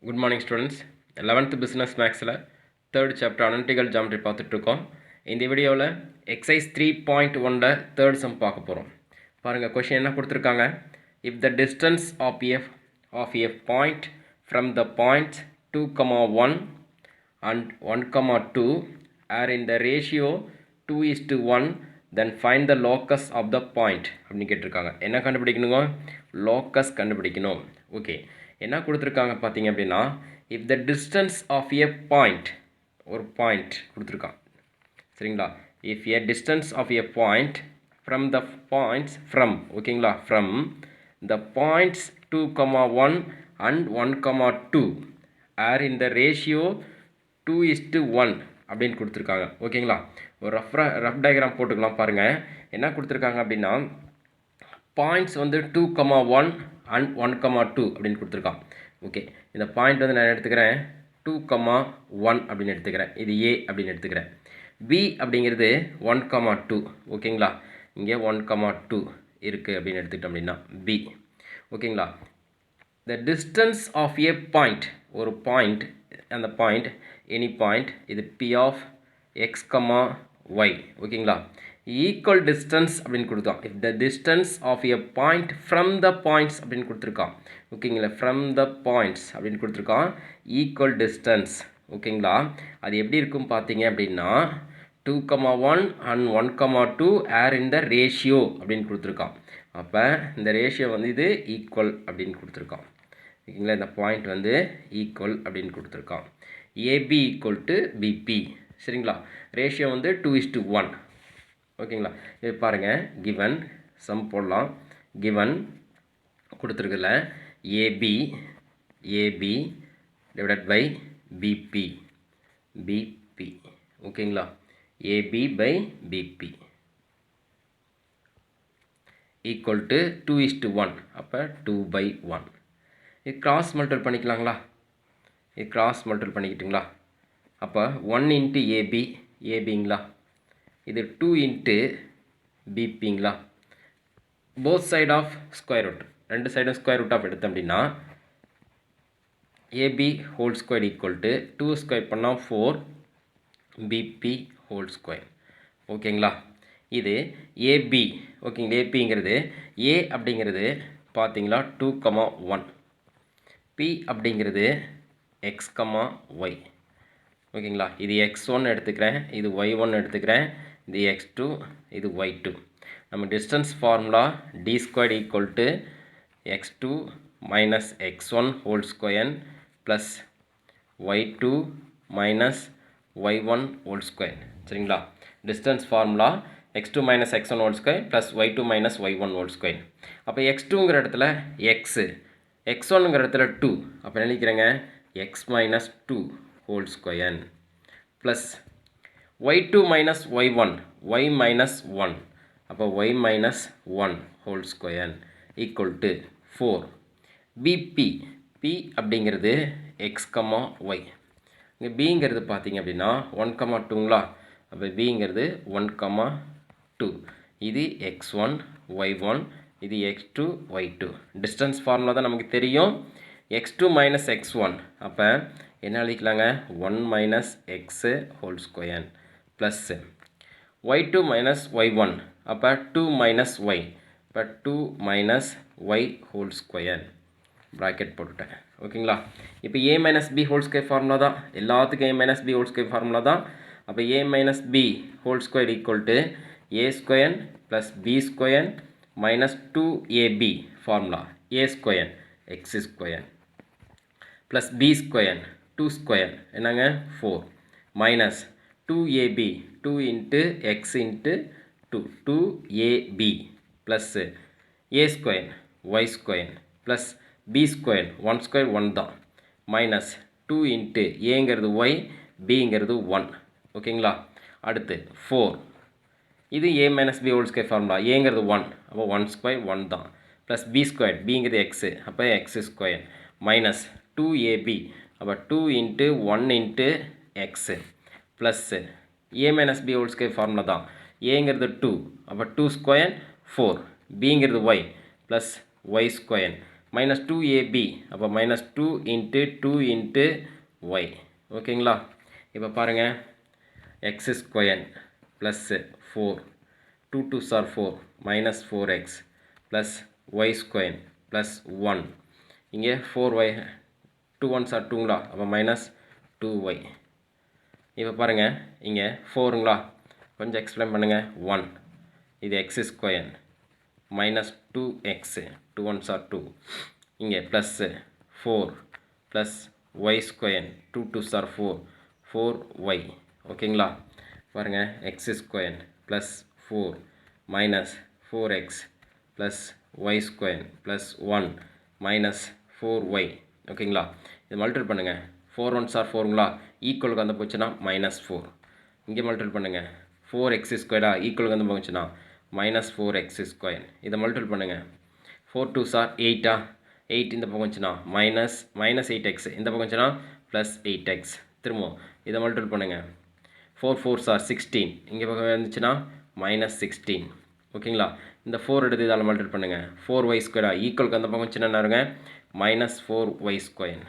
Good morning students. 11th business maxல 3rd chapter analytical geometry பார்த்துட்டு இருக்கோம். இந்த வீடியோவில் exercise 3.1ல 3rd sum பார்க்க போகிறோம். பாருங்க question என்ன கொடுத்துருக்காங்க. If the distance of a point from the points 2,1 and 1,2 are in the ratio 2:1, then find the locus of the point அப்படின்னு கேட்டிருக்காங்க. என்ன கண்டுபிடிக்கணுங்க? locus கண்டுபிடிக்கணும். ஓகே, என்ன கொடுத்துருக்காங்க பார்த்தீங்க அப்படின்னா, if the distance of a point, ஒரு பாயிண்ட் கொடுத்துருக்கான் சரிங்களா, if a distance of a point from the points from, ஓகேங்களா, from the points 2,1 and 1,2 are in the ratio 2:1 அப்படின்னு கொடுத்துருக்காங்க. ஓகேங்களா, ஒரு ரஃப் டயக்ராம் போட்டுக்கலாம். பாருங்கள் என்ன கொடுத்துருக்காங்க அப்படின்னா, பாயிண்ட்ஸ் வந்து 2,1 அண்ட் 1,2 அப்படின்னு கொடுத்துருக்கான். ஓகே, இந்த பாயிண்ட் வந்து நான் எடுத்துக்கிறேன் 2,1 அப்படின்னு எடுத்துக்கிறேன், இது ஏ அப்படின்னு எடுத்துக்கிறேன். பி அப்படிங்கிறது 1,2, ஓகேங்களா, இங்கே 1,2 இருக்குது அப்படின்னு எடுத்துக்கிட்டோம் அப்படின்னா பி. ஓகேங்களா, the distance of a point, ஒரு பாயிண்ட், அந்த பாயிண்ட் எனி பாயிண்ட், இது பி ஆஃப் எக்ஸ், ஒய், ஓகேங்களா, ஈக்குவல் டிஸ்டன்ஸ் அப்படின்னு கொடுத்தான். If the distance of a point from the points அப்படின்னு கொடுத்துருக்கான். ஓகேங்களா, ஃப்ரம் த பாயிண்ட்ஸ் அப்படின்னு கொடுத்துருக்கான், ஈக்குவல் டிஸ்டன்ஸ். ஓகேங்களா, அது எப்படி இருக்கும் பார்த்தீங்க அப்படின்னா 2,1 and 1,2 are in the ratio அப்படின்னு கொடுத்துருக்கான். அப்போ இந்த ரேஷியோ வந்து இது ஈக்குவல் அப்படின்னு கொடுத்துருக்கான். ஓகேங்களா, இந்த பாயிண்ட் வந்து ஈக்குவல் அப்படின்னு கொடுத்துருக்கான். AP equal to PB. சரிங்களா, ரேஷியோ வந்து 2:1. ஓகேங்களா, இது பாருங்கள், கிவன் சம் போடலாம். கிவன் கொடுத்துருக்குல ஏபி டிவைடட் பை பிபி, ஓகேங்களா, AP by PB equal to 2:1. அப்போ 2/1. இது கிராஸ் மல்டிபிள் பண்ணிக்கலாங்களா? இது கிராஸ் மல்டிபிள் பண்ணிக்கிட்டுங்களா? அப்போ 1 இன்ட்டு ஏபிங்களா, இது 2 இன்ட்டு பிபிங்களா, both side of square root, ரெண்டு சைடும் ஸ்கொயர் ரூட் ஆஃப் எடுத்தோம் அப்படின்னா AP whole square equal to 2 square பண்ணால் 4 பிபி ஹோல் ஸ்கொயர். ஓகேங்களா, இது ஏபி. ஓகேங்களா, ஏபிங்கிறது ஏ அப்படிங்கிறது பார்த்தீங்களா 2,1, பி அப்படிங்கிறது எக்ஸ், ஒய். ஓகேங்களா, இது x1 எடுத்துக்கிறேன், இது y1 எடுத்துக்கிறேன், இது x2, இது y2. நம்ம distance formula d square equal to x2 minus x1 whole square plus y2 minus y1 whole square. சரிங்களா, distance formula x2 minus x1 whole square plus y2 minus y1 whole square. அப்போ x2ங்கிற இடத்துல x, x1ங்கிற இடத்துல 2. அப்போ நினைக்கிறேங்க x minus 2 whole square plus y2 minus y1, y minus 1, அப்போ y minus 1 whole square equal to 4. bp, p அப்படிங்கிறது x, y. இங்கே bங்கிறது பார்த்தீங்க அப்படின்னா 1,2ங்களா, அப்போ bங்கிறது 1,2. இது x1 y1, இது x2 y2. டிஸ்டன்ஸ் ஃபார்முலா தான் நமக்கு தெரியும், x2 மைனஸ் x1. அப்போ என்ன எழுதிக்கலாங்க, 1 minus x whole square plus y2 minus y1. அப்போ 2 மைனஸ் ஒய், இப்போ 2 minus y whole square bracket போட்டுட்டேன். ஓகேங்களா, இப்போ a minus b whole square formula தான், எல்லாத்துக்கும் a minus b whole square formula தான். அப்போ a minus b whole square equal to a square plus b square minus 2ab formula, a square x square plus b square 2 square என்னங்க 4 minus 2ab 2 into x into 2ab plus a square y square plus b square 1 square 1 தான் minus 2 into ஏங்கிறது Y, பிங்கிறது 1. ஓகேங்களா, அடுத்து 4, இது a minus b whole square formula, ஏங்கிறது 1, அப்போ 1 square 1 தான் ப்ளஸ் பி ஸ்கொயர், பிங்கிறது எக்ஸு, அப்போ எக்ஸ் ஸ்கொயர் மைனஸ் 2ab, அப்போ 2 into 1 into x plus a minus b whole square formula தான், ஏங்கிறது 2, அப்போ 2 ஸ்கொயர் 4, பிங்கிறது y plus y square minus 2ab அப்போ மைனஸ் 2 இன்ட்டு 2 இன்ட்டு ஒய் ஓகேங்களா. இப்போ பாருங்கள் x square plus 4 2 2s are 4 minus 4x plus y square plus 1 இங்கே 4y 2 1s are 2ங்களா அப்போ மைனஸ் 2y. இப்போ பாருங்கள் இங்கே 4ங்களா கொஞ்சம் எக்ஸ்பிளைன் பண்ணுங்கள் 1 இது X square minus 2x 2 1s are 2 இங்கே plus 4 plus y square 2 2s are 4 4y ஓகேங்களா. பாருங்கள் x square plus 4 minus 4x plus y square plus 1 minus 4y ஓகேங்களா. இது மல்டிபிள் பண்ணுங்கள் 4 1s are 4ங்களா ஈக்குவலுக்கு வந்து போச்சுன்னா மைனஸ் 4 இங்கே மல்டிபிள் பண்ணுங்கள் 4x ஸ்கொயரா ஈக்குவலுக்கு வந்து போச்சுன்னா மைனஸ் 4x ஸ்கொயர் இதை மல்டிபிள் பண்ணுங்கள் 4 2s are 8 8 இந்த பக்கம் வந்துச்சுன்னா மைனஸ் 8x இந்த பக்கம் வந்துச்சுன்னா ப்ளஸ் 8x திரும்பவும் இதை மல்டிபிள் பண்ணுங்கள் 4 4s are 16 இங்கே பக்கம் வந்துச்சுன்னா மைனஸ் 16 ஓகேங்களா. இந்த 4 எடுத்து இதால் மல்டிபிள் பண்ணுங்கள் 4y ஸ்கொயரா ஈக்குவலுக்கு அந்த பக்கம் வந்துச்சுன்னா என்ன மைனஸ் 4y ஸ்கொயர்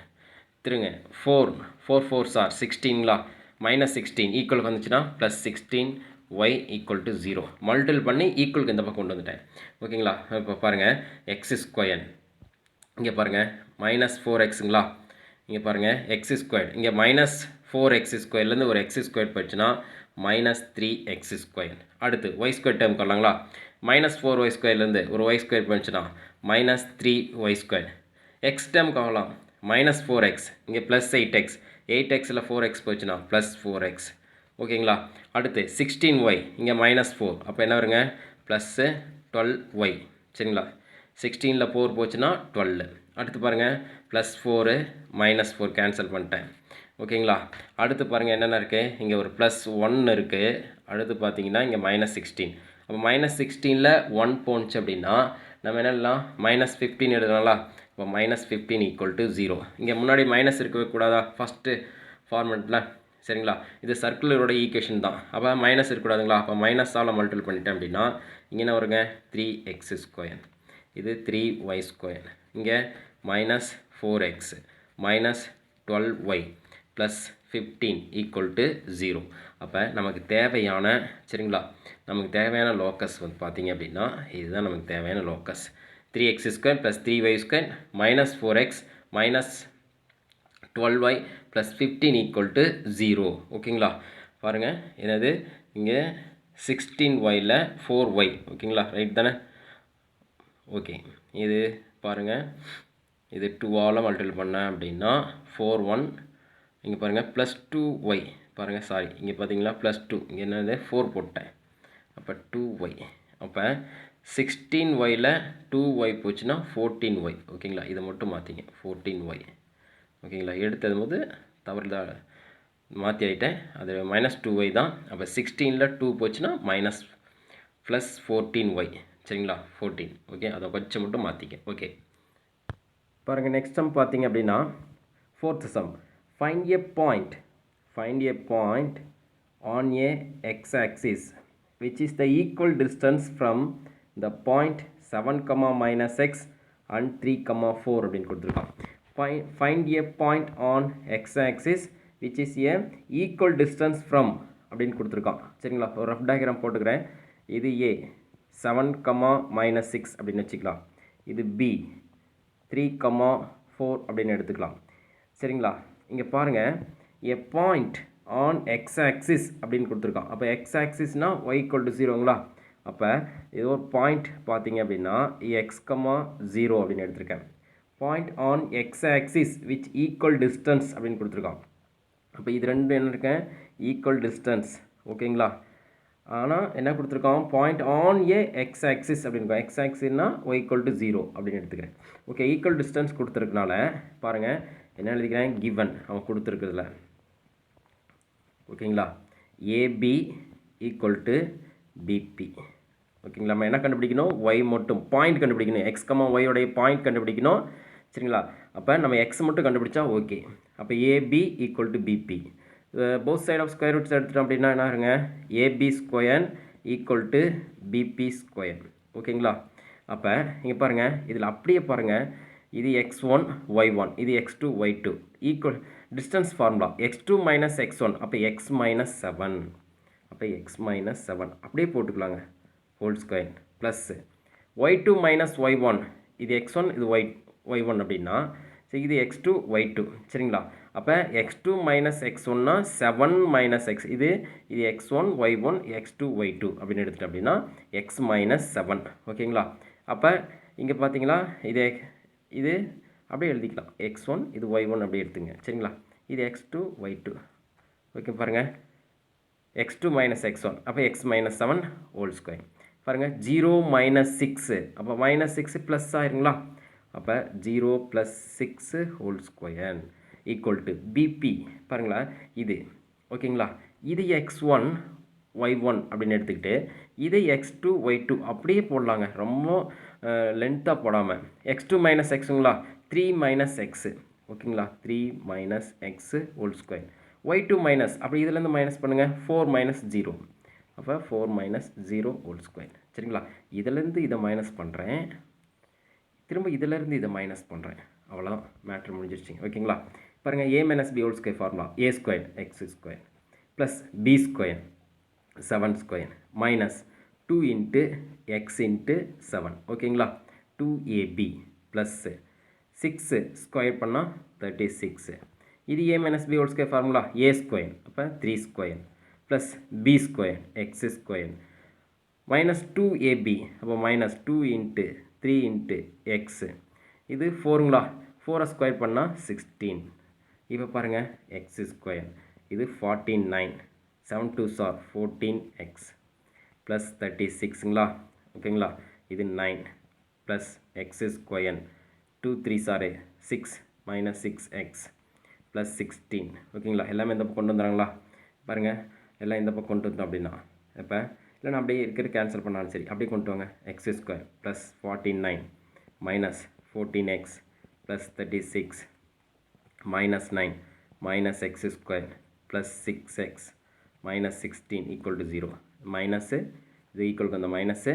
திருங்க 4 4s are 16ங்களா மைனஸ் 16 ஈக்குவலுக்கு வந்துச்சுன்னா plus 16y equal to 0 multiple பண்ணி ஈக்குவலுக்கு இந்த பக்கம் கொண்டு வந்துட்டேன் ஓகேங்களா. இப்போ பாருங்கள் எக்ஸ் ஸ்கொயர் இங்கே பாருங்கள் மைனஸ் 4xங்களா இங்கே பாருங்கள் எக்ஸ் ஸ்கொயர் இங்கே மைனஸ் 4x ஸ்கொயர்லேருந்து ஒரு எக்ஸ் ஸ்கொயர் போயிடுச்சுன்னா மைனஸ் 3x ஸ்கொயர். அடுத்து ஒய் ஸ்கொயர் டேர்ம் கொள்ளலாங்களா மைனஸ் 4y ஸ்கொயர்லேருந்து ஒரு ஒய் ஸ்கொயர் போயிடுச்சுன்னா minus 3y square. X term கொள்ளலாம் மைனஸ் 4x இங்கே ப்ளஸ் 8x 8xல் 4x போச்சுன்னா ப்ளஸ் 4x ஓகேங்களா. அடுத்து 16y இங்கே மைனஸ் 4 அப்போ என்ன வருங்க ப்ளஸ்ஸு 12y சரிங்களா. 16ல் 4 போச்சுன்னா 12. அடுத்து பாருங்கள் ப்ளஸ் 4 மைனஸ் 4 கேன்சல் பண்ணிட்டேன் ஓகேங்களா. அடுத்து பாருங்கள் என்னென்ன இருக்குது இங்கே ஒரு ப்ளஸ் 1 இருக்குது. அடுத்து பார்த்தீங்கன்னா இங்கே மைனஸ் 16 அப்போ மைனஸ் 16ல் 1 போணுச்சு அப்படின்னா நம்ம என்னெல்லாம் மைனஸ் 15 எழுதலாம்ல. இப்போ மைனஸ் 15 ஈக்குவல் டு 0 இங்கே முன்னாடி மைனஸ் இருக்கவே கூடாதா ஃபஸ்ட்டு ஃபார்மெட்டில் சரிங்களா. இது சர்க்குலரோட ஈக்குவேஷன் தான் அப்போ மைனஸ் இருக்கக்கூடாதுங்களா. அப்போ மைனஸால் மல்டிபிள் பண்ணிட்டேன் அப்படின்னா இங்கே என்ன வருங்க 3x ஸ்கொயர் இது 3y ஸ்கொயர் இங்கே minus 4x minus 12y plus 15 equal to 0. அப்போ நமக்கு தேவையான சரிங்களா நமக்கு தேவையான லோக்கஸ் வந்து பார்த்தீங்க அப்படின்னா இதுதான் நமக்கு தேவையான locus 3x square plus 3y square minus 4x minus 12y plus 15 equal to 0 ஓகேங்களா. பாருங்கள் என்னது இங்கே 16yல 4y ஓகேங்களா ரைட் தானே. ஓகே இது பாருங்கள் இது 2ஆல் மல்டிபிள் பண்ணேன் அப்படின்னா 4 1 இங்கே பாருங்கள் ப்ளஸ் 2y பாருங்கள் சாரி இங்கே பார்த்தீங்களா ப்ளஸ் 2 இங்கே என்னது 4 போட்டேன் அப்போ 2y அப்போ 16yல 2y போச்சுன்னா 14y ஓகேங்களா. இதை மட்டும் மாற்றிங்க 14y ஓகேங்களா. எடுத்தது போது தவறுதான் மாற்றி ஆகிட்டேன் அது மைனஸ் 2y தான். அப்போ 16ல் 2 போச்சுன்னா மைனஸ் ப்ளஸ் 14y சரிங்களா 14 ஓகே அதை கொஞ்சம் மட்டும் மாற்றிக்க ஓகே. பாருங்கள் நெக்ஸ்ட் சம் பார்த்தீங்க அப்படின்னா 4th sum find a point on a x-axis which is the equal distance from the point 7, minus x and 3, 4 அப்படின்னு கொடுத்துருக்கான். find a point on x-axis which is a equal distance from அப்படின்னு கொடுத்துருக்கான் சரிங்களா. ஒரு rough diagram போட்டுக்கிறேன். இது a 7, minus 6 அப்படின்னு வச்சுக்கலாம். இது b 3, 4 அப்படின்னு எடுத்துக்கலாம் சரிங்களா. இங்கே பாருங்கள் a point on x-axis அப்படின்னு கொடுத்துருக்கான். அப்போ x-axisனால் y equal to 0ங்களா. அப்போ இது ஒரு பாயிண்ட் பார்த்தீங்க அப்படின்னா x, 0 அப்படின்னு எடுத்திருக்கேன். Point on x-axis which equal distance அப்படின்னு கொடுத்துருக்கான். அப்போ இது ரெண்டும் என்ன இருக்கேன் ஈக்குவல் டிஸ்டன்ஸ் ஓகேங்களா. ஆனால் என்ன கொடுத்துருக்கான் பாயிண்ட் ஆன் ஏ x-axis அப்படின்னு x-axisனால் y equal to 0 அப்படின்னு எடுத்துக்கிறேன். ஓகே ஈக்குவல் டிஸ்டன்ஸ் கொடுத்துருக்கனால பாருங்கள் என்ன எழுதிக்கிறேன் கிவன் அவன் கொடுத்துருக்குறதுல ஓகேங்களா. ஏபி ஈக்குவல் டு பிபி ஓகேங்களா. நம்ம என்ன கண்டுபிடிக்கணும் ஒய் மட்டும் பாயிண்ட் கண்டுபிடிக்கணும் எக்ஸ், ஒய்யோடைய பாயிண்ட் கண்டுபிடிக்கணும் சரிங்களா. அப்போ நம்ம எக்ஸ் மட்டும் கண்டுபிடிச்சா ஓகே. அப்போ AP equal to PB both side of square roots எடுத்துட்டோம் அப்படின்னா என்ன இருங்க AP square equal to PB square ஓகேங்களா. அப்போ இங்கே பாருங்கள் இதில் அப்படியே பாருங்கள் இது x1 y1 இது x2 y2 equal distance formula x2 minus x1 அப்போ x மைனஸ் 7 அப்போ x மைனஸ் 7 அப்படியே போட்டுக்கலாங்க whole square plus y2 minus y1 இது x1 இது y1 அப்படின்னா சரி இது x2 y2 சரிங்களா அப்போ x2 மைனஸ் x1னா 7 மைனஸ் x இது x1 y1 x2 y2 அப்படின்னு எடுத்துட்டோம் அப்படின்னா x மைனஸ் 7 ஓகேங்களா அப்போ இங்கே பார்த்தீங்களா இது அப்படியே எழுதிக்கலாம் x1 இது y1 அப்படியே எடுத்துங்க சரிங்களா இது x2 y2 ஓகே பாருங்கள் x2 மைனஸ் x1 அப்போ x மைனஸ் 7 ஹோல் ஸ்கொயர் பாருங்கள் 0 மைனஸ் 6 அப்போ மைனஸ் 6 ப்ளஸ் ஆயிருங்களா அப்போ 0 plus 6 whole square equal to PB பாருங்களா இது ஓகேங்களா இது x1 y1 அப்படின்னு எடுத்துக்கிட்டு இதை x2 y2 அப்படியே போடலாங்க ரொம்ப லென்த்தாக போடாமல் x2 மைனஸ் எக்ஸுங்களா 3 மைனஸ் எக்ஸு ஓகேங்களா 3 minus x whole square y2 minus அப்படி இதிலேருந்து மைனஸ் பண்ணுங்கள் 4 மைனஸ் 0 அப்போ 4 மைனஸ் 0 ஹோல் ஸ்கொயர் சரிங்களா இதிலேருந்து இதை மைனஸ் பண்ணுறேன் திரும்ப இதிலேருந்து இதை மைனஸ் பண்ணுறேன் அவ்வளோதான் மேட்ரு முடிஞ்சிருச்சிங்க ஓகேங்களா பாருங்கள் a minus b whole square formula a square x square plus b square 7 square minus 2 into x into 7 ஓகேங்களா 2ab ப்ளஸ் 6 ஸ்கொயர் பண்ணால் 36 இது a minus b whole square formula a square அப்போ 3 square plus b square x square minus 2ab அப்போ minus 2 into 3 into x இது 4ங்களா 4 square பண்ணால் 16 இப்போ பாருங்கள் x square இது 49 7 2s are 14x plus 36ங்களா ஓகேங்களா இது 9 plus x square 2 3s are 6 minus 6x plus 16 ஓகேங்களா எல்லாமே இந்த பக்கம் கொண்டு வந்துடுறாங்களா பாருங்கள் எல்லாம் இந்த பக்கம் கொண்டு வந்தோம் அப்படின்னா இப்போ இல்லைனா அப்படியே இருக்கிறது கேன்சல் பண்ணாலும் சரி அப்படியே கொண்டு வாங்க X square plus 49 minus 14x plus 36 minus 9 minus X square plus 6x minus 16 equal to 0 minus இது ஈக்குவலுக்கு அந்த மைனஸு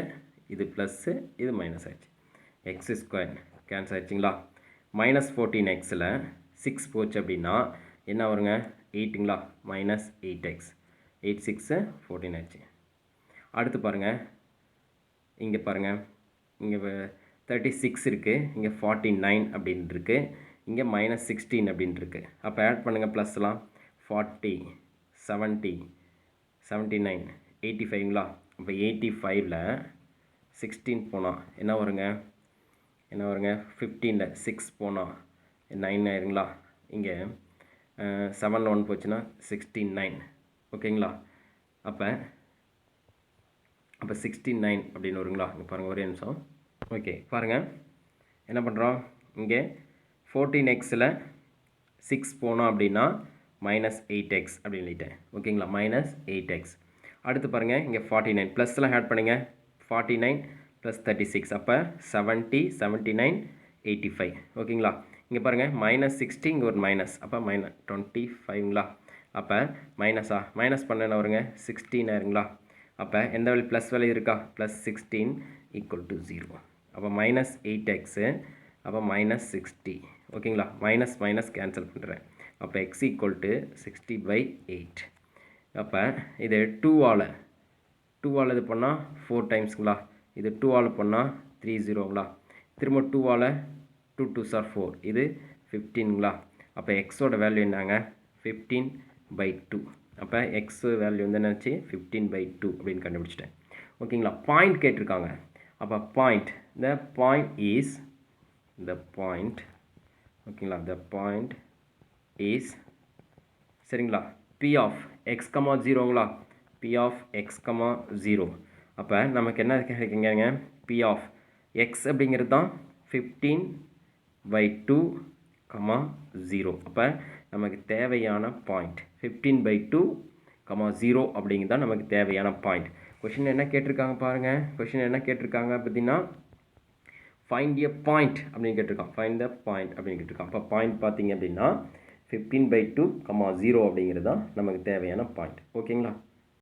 இது ப்ளஸ்ஸு இது மைனஸ் ஆகிடுச்சு எக்ஸ் ஸ்கொயர் கேன்சல் ஆகிடுச்சிங்களா மைனஸ் 14xில் 6 போச்சு அப்படின்னா என்ன வருங்க 8ங்களா மைனஸ் 8x 8 6 14 ஆச்சு அடுத்து பாருங்கள் இங்கே பாருங்கள் இங்கே 36 இருக்குது இங்கே 49 அப்படின்னு இருக்குது இங்கே மைனஸ் 16 அப்படின்னு இருக்குது அப்போ ஆட் பண்ணுங்கள் ப்ளஸ்லாம் 40 70 79 85ங்களா அப்போ 85ல் 16 போனால் என்ன வருங்க 15ல் 6 போனால் 9 ஆயிருங்களா இங்கே 7ல் 1 போச்சுன்னா 69 ஓகேங்களா அப்போ 69 அப்படின்னு வருங்களா இங்கே பாருங்கள் ஒரே நிமிஷம் ஓகே பாருங்கள் என்ன பண்ணுறோம் இங்கே 14xில் 6 போனோம் அப்படின்னா மைனஸ் 8x அப்படின்னு எழுதிட்டேன் ஓகேங்களா மைனஸ் 8x அடுத்து பாருங்கள் இங்கே 49 ப்ளஸ்லாம் ஆட் பண்ணுங்கள் 49 ப்ளஸ் 36 அப்போ 70 79 85 ஓகேங்களா இங்கே பாருங்கள் மைனஸ் 60 இங்கே ஒரு மைனஸ் அப்போ மைனஸ் 25ங்களா அப்போ மைனஸ் பண்ண என்ன வருங்க 16 ஆயிருங்களா அப்போ எந்த வேல்யூ ப்ளஸ் வேல்யூ இருக்கா ப்ளஸ் 16 ஈக்குவல் டு 0 அப்போ மைனஸ் 8x அப்போ மைனஸ் 60 ஓகேங்களா மைனஸ் கேன்சல் பண்ணுறேன் அப்போ x ஈக்குவல் டு 60/8 அப்போ இது 2ஆல் இது பண்ணால் 4 டைம்ஸுங்களா இது 2ஆல் பண்ணால் 3 0ங்களா திரும்ப 2ஆல் 2 2s are 4 இது 15ங்களா அப்போ எக்ஸோட வேல்யூ என்னங்க 15/2 அப்போ எக்ஸ் வேல்யூ வந்து என்னாச்சு 15/2 அப்படின்னு கண்டுபிடிச்சிட்டேன் ஓகேங்களா பாயிண்ட் கேட்டிருக்காங்க அப்போ பாயிண்ட் the point ஓகேங்களா the point is சரிங்களா p of x, 0ங்களா p of x, 0 அப்போ நமக்கு என்ன கிடைக்குங்க p of x அப்படிங்கிறது தான் 15/2, 0 அப்போ நமக்கு தேவையான பாயிண்ட் 15/2, 0 அப்படிங்கிறது தான் நமக்கு தேவையான பாயிண்ட் கொஷின் என்ன கேட்டிருக்காங்க பாருங்கள் கொஷின் என்ன கேட்டிருக்காங்க பார்த்தீங்கன்னா ஃபைண்ட் எ பாயிண்ட் அப்படின்னு கேட்டிருக்கான் ஃபைண்ட் த பாயிண்ட் அப்படின்னு கேட்டிருக்கான் அப்போ பாயிண்ட் பார்த்தீங்க அப்படின்னா 15/2, 0 அப்படிங்கிறது தான் நமக்கு தேவையான பாயிண்ட் ஓகேங்களா